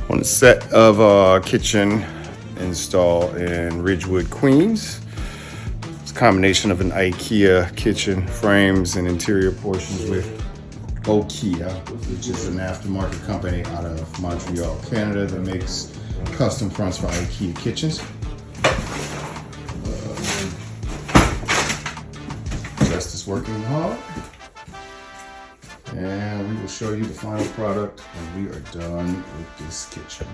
On a set of a kitchen installed in Ridgewood, Queens. It's a combination of an IKEA kitchen frames and interior portions with BOKEA, which is an aftermarket company out of Montreal, Canada that makes custom fronts for IKEA kitchens. The rest is working hard. And we will show you the final product when we are done with this kitchen.